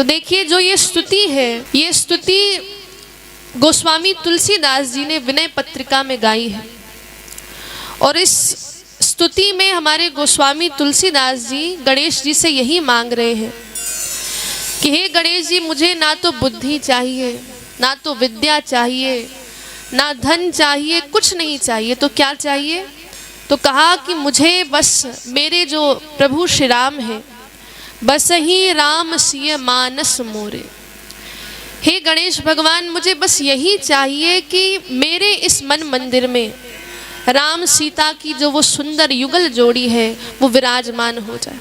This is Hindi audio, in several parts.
तो देखिए जो ये स्तुति है, ये स्तुति गोस्वामी तुलसीदास जी ने विनय पत्रिका में गाई है। और इस स्तुति में हमारे गोस्वामी तुलसीदास जी गणेश जी से यही मांग रहे हैं कि हे गणेश जी, मुझे ना तो बुद्धि चाहिए, ना तो विद्या चाहिए, ना धन चाहिए, कुछ नहीं चाहिए। तो क्या चाहिए? तो कहा कि मुझे बस मेरे जो प्रभु श्री राम हैं, बस ही राम सिय मानस मोरे। हे गणेश भगवान, मुझे बस यही चाहिए कि मेरे इस मन मंदिर में राम सीता की जो वो सुंदर युगल जोड़ी है वो विराजमान हो जाए।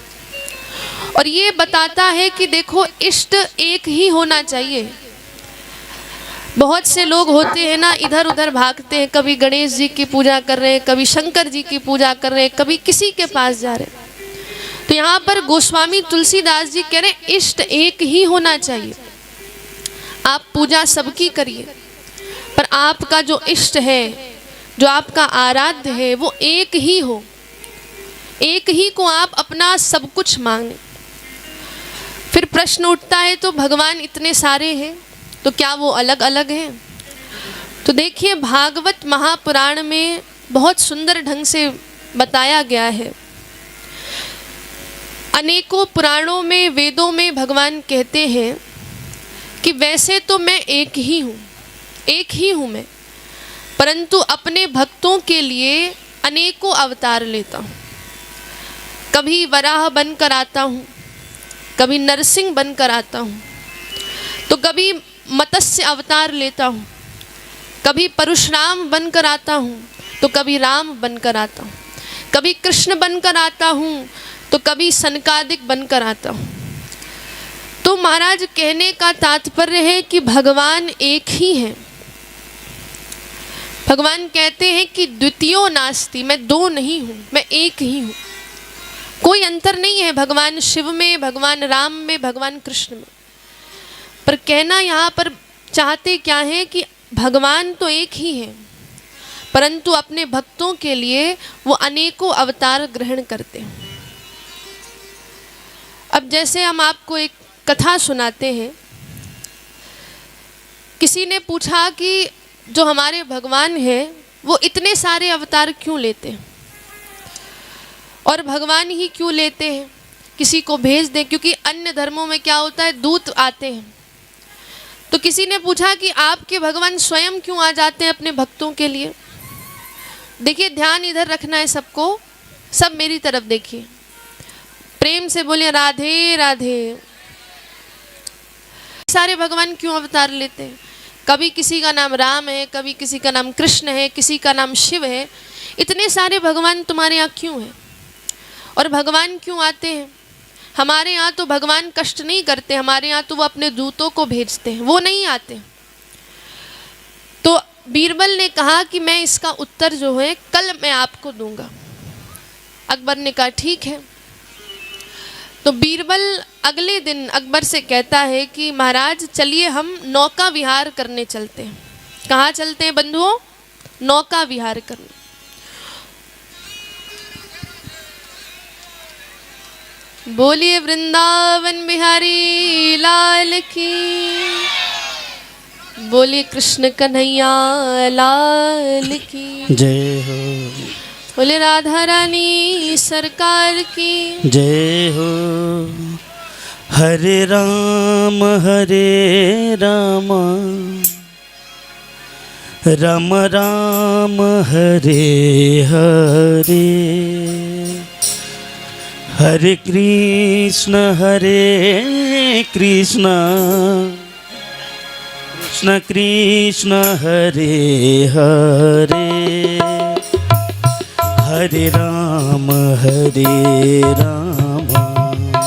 और ये बताता है कि देखो, इष्ट एक ही होना चाहिए। बहुत से लोग होते हैं ना, इधर उधर भागते हैं, कभी गणेश जी की पूजा कर रहे हैं, कभी शंकर जी की पूजा कर रहे हैं, कभी किसी के पास जा रहे हैं। तो यहाँ पर गोस्वामी तुलसीदास जी कह रहे हैं इष्ट एक ही होना चाहिए। आप पूजा सबकी करिए, पर आपका जो इष्ट है, जो आपका आराध्य है, वो एक ही हो, एक ही को आप अपना सब कुछ मांगे। फिर प्रश्न उठता है, तो भगवान इतने सारे हैं तो क्या वो अलग अलग हैं? तो देखिए, भागवत महापुराण में बहुत सुंदर ढंग से बताया गया है। अनेकों पुराणों में, वेदों में भगवान कहते हैं कि वैसे तो मैं एक ही हूँ मैं, परंतु अपने भक्तों के लिए अनेकों अवतार लेता हूँ। कभी वराह बनकर आता हूँ, कभी नरसिंह बनकर आता हूँ, तो कभी मत्स्य अवतार लेता हूँ, कभी परशुराम बनकर आता हूँ, तो कभी राम बनकर आता हूँ, कभी कृष्ण बनकर आता हूँ, तो कभी सनकादिक बनकर आता हूँ। तो महाराज, कहने का तात्पर्य है कि भगवान एक ही हैं। भगवान कहते हैं कि द्वितीयो नास्ति, मैं दो नहीं हूँ, मैं एक ही हूँ। कोई अंतर नहीं है भगवान शिव में, भगवान राम में, भगवान कृष्ण में। पर कहना यहाँ पर चाहते क्या है कि भगवान तो एक ही है, परंतु अपने भक्तों के लिए वो अनेकों अवतार ग्रहण करते हैं। अब जैसे हम आपको एक कथा सुनाते हैं। किसी ने पूछा कि जो हमारे भगवान हैं वो इतने सारे अवतार क्यों लेते हैं, और भगवान ही क्यों लेते हैं, किसी को भेज दें। क्योंकि अन्य धर्मों में क्या होता है, दूत आते हैं। तो किसी ने पूछा कि आपके भगवान स्वयं क्यों आ जाते हैं अपने भक्तों के लिए। देखिए, ध्यान इधर रखना है सबको, सब मेरी तरफ देखिए, प्रेम से बोलिए राधे राधे। सारे भगवान क्यों अवतार लेते हैं? कभी किसी का नाम राम है, कभी किसी का नाम कृष्ण है, किसी का नाम शिव है। इतने सारे भगवान तुम्हारे यहाँ क्यों हैं? और भगवान क्यों आते हैं? हमारे यहाँ तो भगवान कष्ट नहीं करते, हमारे यहाँ तो वो अपने दूतों को भेजते हैं, वो नहीं आते। तो बीरबल ने कहा कि मैं इसका उत्तर जो है कल मैं आपको दूंगा। अकबर ने कहा ठीक है। तो बीरबल अगले दिन अकबर से कहता है कि महाराज, चलिए हम नौका विहार करने चलते हैं। कहाँ चलते हैं बंधुओं? नौका विहार करने। बोलिए वृंदावन बिहारी लाल की, बोलिए कृष्ण कन्हैया लाल की जय हो। बोले राधा रानी सरकार की जय हो। हरे राम राम राम हरे हरे, हरे कृष्ण कृष्ण कृष्ण हरे हरे, हरे राम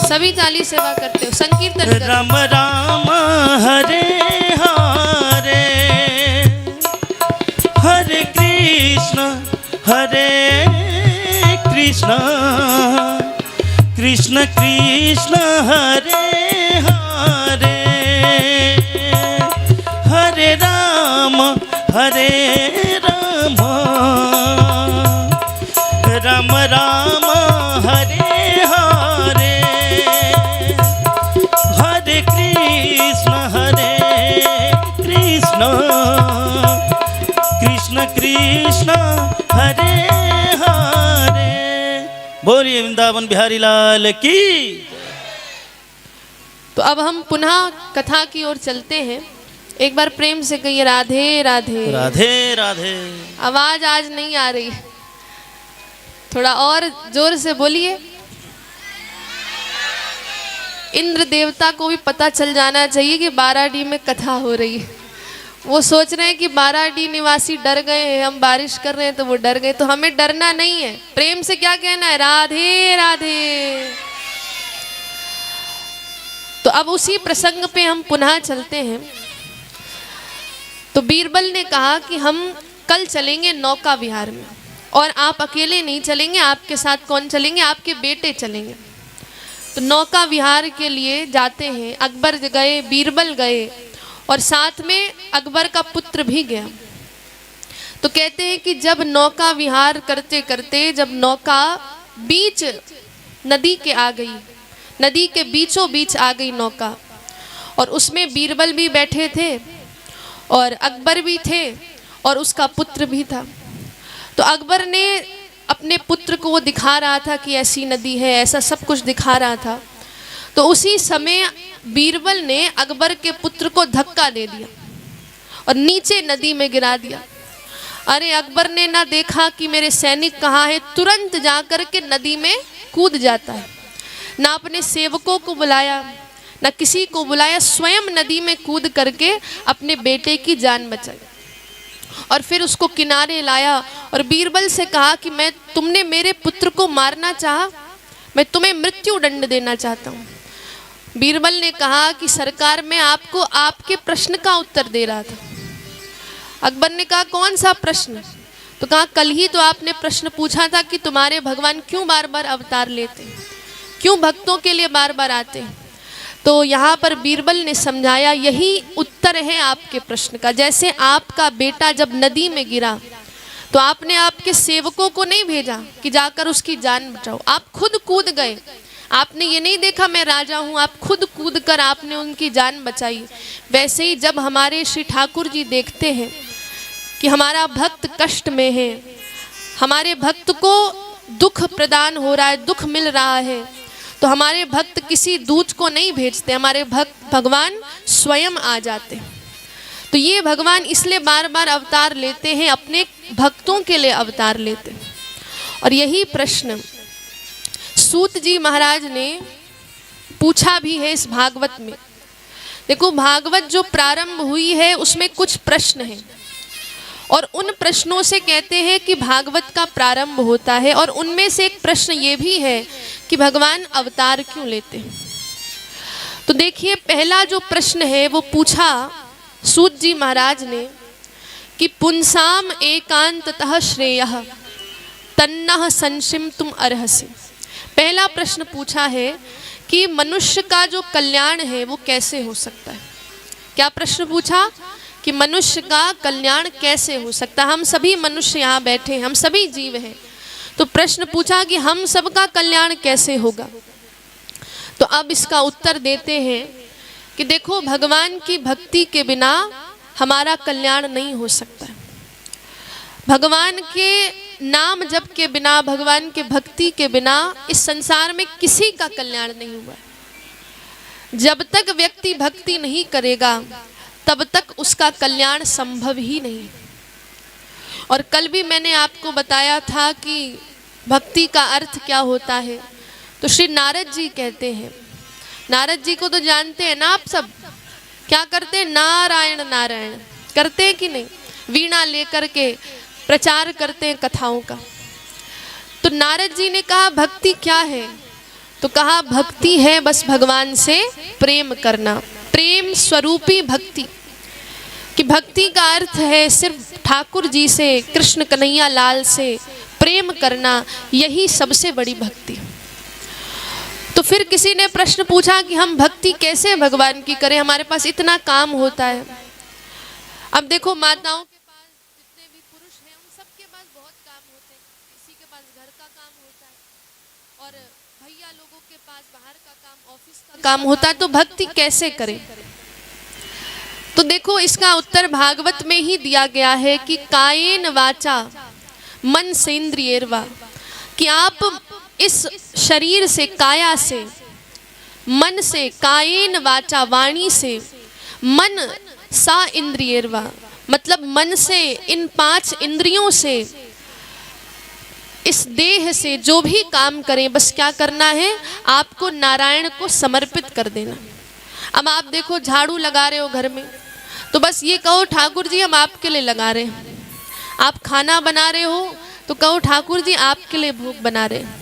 सभी ताली सेवा करते हो, संकीर्तन करो। राम राम हरे हरे, हरे कृष्ण कृष्ण कृष्ण हरे हरे, हरे राम राम राम हरे हरे, हरे कृष्ण बोलिए वृंदावन बिहारी लाल की। तो अब हम पुनः कथा की ओर चलते हैं। एक बार प्रेम से कहिए राधे राधे। राधे राधे। आवाज आज नहीं आ रही, थोड़ा और जोर से बोलिए। इंद्र देवता को भी पता चल जाना चाहिए कि बाराडी में कथा हो रही है। वो सोच रहे हैं कि बाराडी निवासी डर गए हैं, हम बारिश कर रहे हैं तो वो डर गए। तो हमें डरना नहीं है, प्रेम से क्या कहना है, राधे राधे। तो अब उसी प्रसंग पे हम पुनः चलते हैं। तो बीरबल ने कहा कि हम कल चलेंगे नौका विहार में, और आप अकेले नहीं चलेंगे, आपके साथ कौन चलेंगे, आपके बेटे चलेंगे। तो नौका विहार के लिए जाते हैं। अकबर गए, बीरबल गए, और साथ में अकबर का पुत्र भी गया। तो कहते हैं कि जब नौका विहार करते करते जब नौका बीच नदी के आ गई, नदी के बीचों बीच आ गई नौका, और उसमें बीरबल भी बैठे थे और अकबर भी थे और उसका पुत्र भी था। तो अकबर ने अपने पुत्र को वो दिखा रहा था कि ऐसी नदी है, ऐसा सब कुछ दिखा रहा था। तो उसी समय बीरबल ने अकबर के पुत्र को धक्का दे दिया और नीचे नदी में गिरा दिया। अरे अकबर ने ना देखा कि मेरे सैनिक कहाँ हैं, तुरंत जाकर के नदी में कूद जाता है। ना अपने सेवकों को बुलाया, ना किसी को बुलाया, स्वयं नदी में कूद करके अपने बेटे की जान बचाई और फिर उसको किनारे लाया और बीरबल से कहा कि तुमने मेरे पुत्र को मारना चाहा, मैं तुम्हें मृत्यु दंड देना चाहता हूँ। बीरबल ने कहा कि सरकार, मैं आपको आपके प्रश्न का उत्तर दे रहा था। अकबर ने कहा कौन सा प्रश्न? तो कहा कल ही तो आपने प्रश्न पूछा था कि तुम्हारे भगवान क्यों बार बार अवतार लेते हैं, क्यों भक्तों के लिए बार बार आते हैं। तो यहाँ पर बीरबल ने समझाया यही उत्तर है आपके प्रश्न का। जैसे आपका बेटा जब नदी में गिरा तो आपने आपके सेवकों को नहीं भेजा कि जाकर उसकी जान बचाओ, आप खुद कूद गए। आपने ये नहीं देखा मैं राजा हूँ, आप खुद कूद कर आपने उनकी जान बचाई। वैसे ही जब हमारे श्री ठाकुर जी देखते हैं कि हमारा भक्त कष्ट में है, हमारे भक्त को दुख प्रदान हो रहा है, दुख मिल रहा है, तो हमारे भक्त किसी दूत को नहीं भेजते, हमारे भगवान स्वयं आ जाते हैं। तो ये भगवान इसलिए बार बार अवतार लेते हैं, अपने भक्तों के लिए अवतार लेते हैं। और यही प्रश्न सूत जी महाराज ने पूछा भी है इस भागवत में। देखो भागवत जो प्रारंभ हुई है उसमें कुछ प्रश्न हैं और उन प्रश्नों से कहते हैं कि भागवत का प्रारंभ होता है। और उनमें से एक प्रश्न ये भी है कि भगवान अवतार क्यों लेते हैं। तो देखिए पहला जो प्रश्न है वो पूछा सूत जी महाराज ने कि पुंसाम एकांततः श्रेयः तन्नः संशिमतुम अर्हसि। पहला प्रश्न पूछा है कि मनुष्य का जो कल्याण है वो कैसे हो सकता है। क्या प्रश्न पूछा कि मनुष्य का कल्याण कैसे हो सकता है। हम सभी मनुष्य यहाँ बैठे हैं, हम सभी जीव हैं, तो प्रश्न पूछा कि हम सबका कल्याण कैसे होगा। तो अब इसका उत्तर देते हैं कि देखो भगवान की भक्ति के बिना हमारा कल्याण नहीं हो सकता है। भगवान के नाम जप के बिना, भगवान के भक्ति के बिना इस संसार में किसी का कल्याण नहीं हुआ है। जब तक व्यक्ति भक्ति नहीं करेगा तब तक उसका कल्याण संभव ही नहीं। और कल भी मैंने आपको बताया था कि भक्ति का अर्थ क्या होता है। तो श्री नारद जी कहते हैं, नारद जी को तो जानते हैं ना आप सब, क्या करते हैं, नारायण नारायण करते हैं कि नहीं, वीणा लेकर के प्रचार करते हैं कथाओं का। तो नारद जी ने कहा भक्ति क्या है, तो कहा भक्ति है बस भगवान से प्रेम करना, प्रेम स्वरूपी भक्ति। कि भक्ति का अर्थ है सिर्फ ठाकुर जी से, कृष्ण कन्हैया लाल से प्रेम करना, यही सबसे बड़ी भक्ति। तो फिर किसी ने प्रश्न पूछा कि हम भक्ति कैसे भगवान की करें, हमारे पास इतना काम होता है। अब देखो माताओं के पास जितने भी पुरुष हैं उन सबके पास बहुत काम होते हैं, किसी के पास घर का काम होता है और भैया लोगों के पास बाहर का काम, ऑफिस का काम होता है। तो भक्ति कैसे करें। तो देखो इसका उत्तर भागवत में ही दिया गया है कि कायेन वाचा मन सेंद्रियर्वा, कि आप इस शरीर से, काया से, मन से, कायेन वाचा वाणी से, मन सा इंद्रियर्वा, मतलब मन से, इन 5 इंद्रियों से, इस देह से जो भी काम करें, बस क्या करना है, आपको नारायण को समर्पित कर देना। अब आप देखो झाड़ू लगा रहे हो घर में, तो बस ये कहो ठाकुर जी हम आपके लिए लगा रहे हैं। आप खाना बना रहे हो तो कहो ठाकुर जी आपके लिए भोग बना रहे हैं।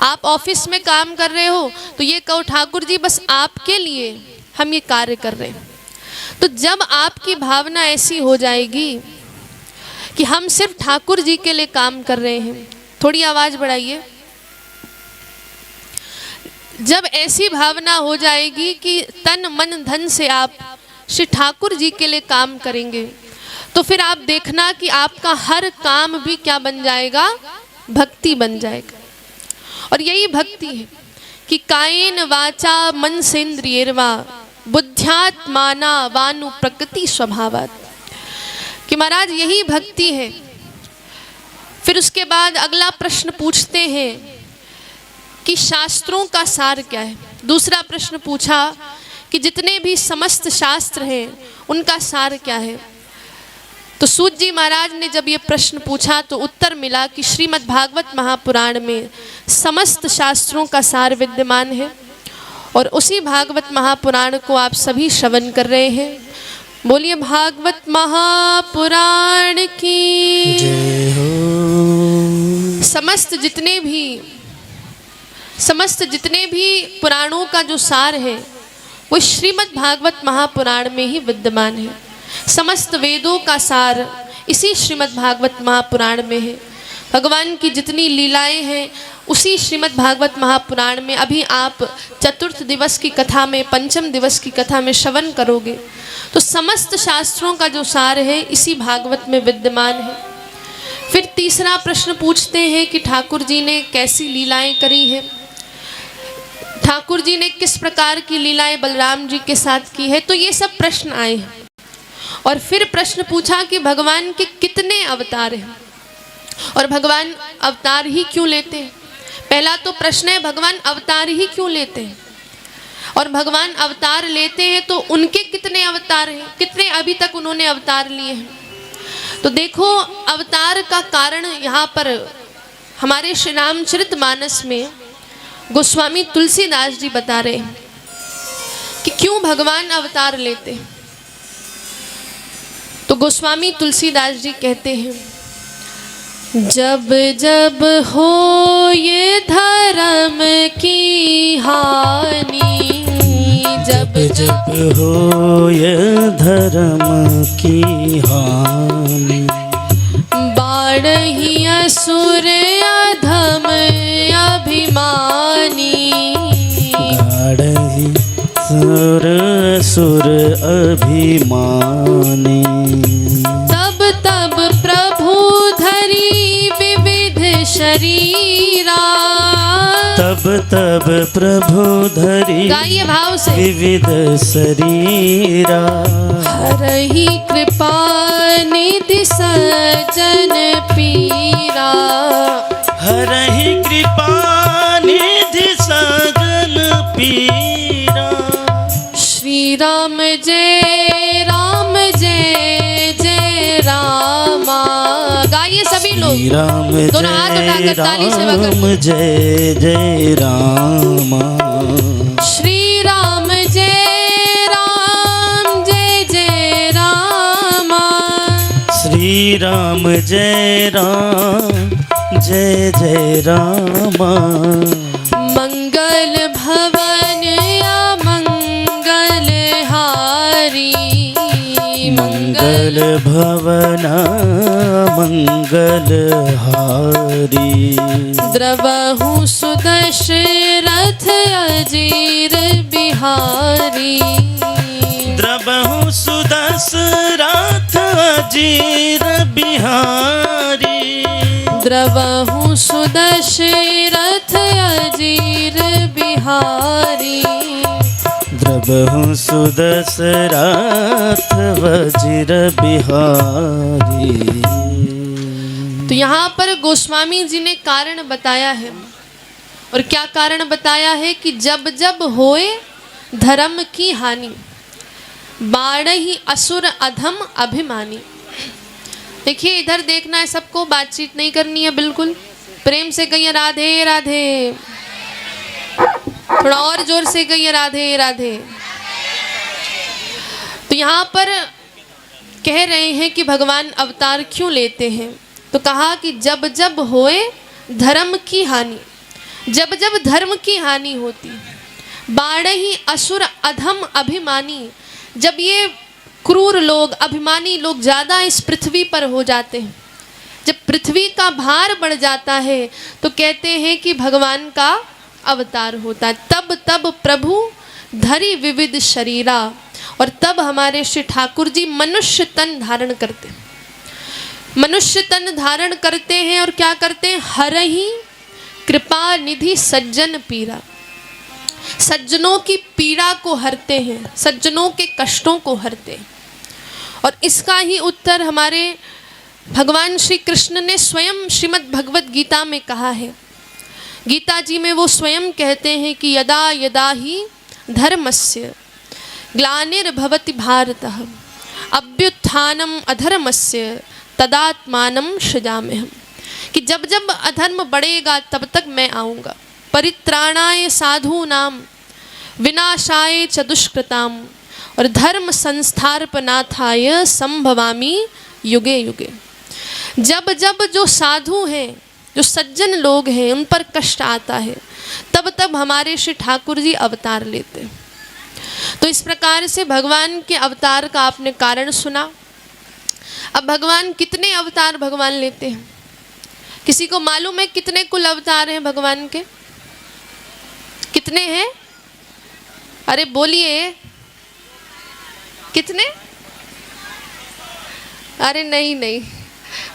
आप ऑफिस में काम कर रहे हो तो ये कहो ठाकुर जी बस आपके लिए हम ये कार्य कर रहे हैं। तो जब आपकी भावना ऐसी हो जाएगी कि हम सिर्फ ठाकुर जी के लिए काम कर रहे हैं, थोड़ी आवाज बढ़ाइए, जब ऐसी भावना हो जाएगी कि तन मन धन से आप श्री ठाकुर जी के लिए काम करेंगे, तो फिर आप देखना कि आपका हर काम भी क्या बन जाएगा, भक्ति बन जाएगा। और यही भक्ति है कि कायेन वाचा मन सेन्द्रियर्वा बुद्ध्यात्माना वानु प्रकृति स्वभावात्, कि महाराज यही भक्ति है। फिर उसके बाद अगला प्रश्न पूछते हैं कि शास्त्रों का सार क्या है। दूसरा प्रश्न पूछा कि जितने भी समस्त शास्त्र हैं उनका सार क्या है। तो सूत जी महाराज ने जब ये प्रश्न पूछा तो उत्तर मिला कि श्रीमद् भागवत महापुराण में समस्त शास्त्रों का सार विद्यमान है, और उसी भागवत महापुराण को आप सभी श्रवण कर रहे हैं। बोलिए भागवत महापुराण की जय हो। समस्त जितने भी पुराणों का जो सार है वो श्रीमद् भागवत महापुराण में ही विद्यमान है। समस्त वेदों का सार इसी श्रीमद् भागवत महापुराण में है। भगवान की जितनी लीलाएं हैं उसी श्रीमद् भागवत महापुराण में अभी आप चतुर्थ दिवस की कथा में, पंचम दिवस की कथा में श्रवण करोगे तो समस्त शास्त्रों का जो सार है इसी भागवत में विद्यमान है। फिर तीसरा प्रश्न पूछते हैं कि ठाकुर जी ने कैसी लीलाएं करी है, ठाकुर जी ने किस प्रकार की लीलाएं बलराम जी के साथ की है। तो ये सब प्रश्न आए हैं। और फिर प्रश्न पूछा कि भगवान के कितने अवतार हैं और भगवान अवतार ही क्यों लेते हैं। पहला तो प्रश्न है भगवान अवतार ही क्यों लेते हैं, और भगवान अवतार लेते हैं तो उनके कितने अवतार हैं, कितने अभी तक उन्होंने अवतार लिए हैं। तो देखो अवतार का कारण यहाँ पर हमारे श्री रामचरितमानस में गोस्वामी तुलसीदास जी बता रहे हैं कि क्यों भगवान अवतार लेते हैं। तो गोस्वामी तुलसीदास जी कहते हैं, जब जब हो ये धर्म की हानि, जब जब हो ये धर्म की हानि, बाढ़ही असुर अधम अभिमानी, गाढ़ही सुर अभिमानी, तब तब प्रभु धरी विविध शरीरा, तब तब प्रभु धरी गाइए भाव से, विविध शरीरा, हरहि कृपा निधि सज्जन पीरा, हरहि कृपा निधि सजन पीरा, श्री राम जय जय रामा। गाइए सभी लोग, श्री राम दोनों हाथ उठाकर ताली से राम जय जय रामा, श्री राम जय जय रामा, श्री राम जय जय रामा, मंगल भवन अमंगल हारी, मंगल भवन मंगल हारी, द्रवहु सुदशरथ अजीर बिहारी, द्रवहु सुदशरथ अजीर बिहारी, द्रवहु सुदशरथ अजीर बिहारी, द्रवहु सुदशरथ वज्र बिहारी। तो यहाँ पर गोस्वामी जी ने कारण बताया है और क्या कारण बताया है कि जब जब होए धर्म की हानि, बाढ़ ही असुर अधम अभिमानी। देखिए इधर देखना है सबको, बातचीत नहीं करनी है, बिल्कुल प्रेम से कहिए राधे राधे, थोड़ा और जोर से कहिए राधे राधे। तो यहाँ पर कह रहे हैं कि भगवान अवतार क्यों लेते हैं, तो कहा कि जब जब होए धर्म की हानि, जब जब धर्म की हानि होती, बाढ़ ही असुर अधम अभिमानी, जब ये क्रूर लोग, अभिमानी लोग ज़्यादा इस पृथ्वी पर हो जाते हैं, जब पृथ्वी का भार बढ़ जाता है, तो कहते हैं कि भगवान का अवतार होता है। तब तब प्रभु धरी विविध शरीरा, और तब हमारे श्री ठाकुर जी मनुष्य तन धारण करते, मनुष्य तन धारण करते हैं और क्या करते हैं, हरहि कृपा निधि सज्जन पीरा, सज्जनों की पीड़ा को हरते हैं, सज्जनों के कष्टों को हरते हैं। और इसका ही उत्तर हमारे भगवान श्री कृष्ण ने स्वयं श्रीमद् भगवत गीता में कहा है। गीता जी में वो स्वयं कहते हैं कि यदा यदा ही धर्मस्य ग्लानिर्भवति भारतः अभ्युत्थानम अधर्मस्य तदात्मानं सृजाम्यहम्, कि जब जब अधर्म बढ़ेगा तब तक मैं आऊँगा। परित्राणाय साधूनां विनाशाय च दुष्कृताम्, और धर्म संस्थापनार्थाय संभवामि युगे युगे। जब जब जो साधु हैं, जो सज्जन लोग हैं, उन पर कष्ट आता है, तब तब हमारे श्री ठाकुर जी अवतार लेते हैं। तो इस प्रकार से भगवान के अवतार का आपने कारण सुना। अब भगवान कितने अवतार भगवान लेते हैं, किसी को मालूम है कितने कुल अवतार हैं भगवान के, कितने हैं? अरे बोलिए कितने? अरे नहीं नहीं,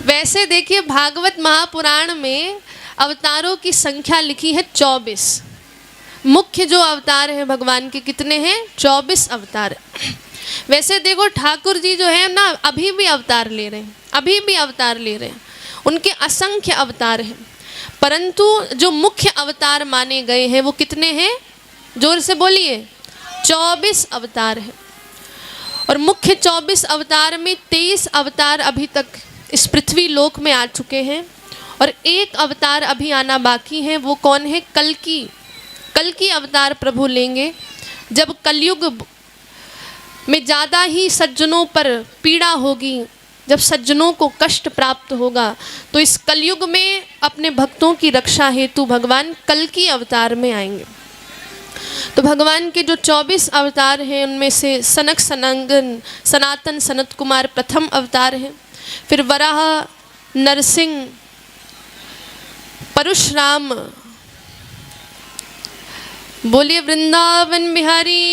वैसे देखिए भागवत महापुराण में अवतारों की संख्या लिखी है 24। मुख्य जो अवतार हैं भगवान के कितने हैं? 24 अवतार। वैसे देखो ठाकुर जी जो है ना, अभी भी अवतार ले रहे हैं, अभी भी अवतार ले रहे हैं, उनके असंख्य अवतार हैं, परंतु जो मुख्य अवतार माने गए हैं वो कितने हैं? जोर से बोलिए, 24 अवतार हैं। और मुख्य 24 अवतार में 23 अवतार अभी तक इस पृथ्वी लोक में आ चुके हैं, और एक अवतार अभी आना बाकी है। वो कौन है? कल्कि। कल्कि अवतार प्रभु लेंगे। जब कलयुग में ज़्यादा ही सज्जनों पर पीड़ा होगी, जब सज्जनों को कष्ट प्राप्त होगा, तो इस कलयुग में अपने भक्तों की रक्षा हेतु भगवान कल्कि अवतार में आएंगे। तो भगवान के जो 24 अवतार हैं उनमें से सनक सनातन सनातन सनत कुमार प्रथम अवतार हैं, फिर वराह, नरसिंह, परशुराम। बोलिए वृंदावन बिहारी।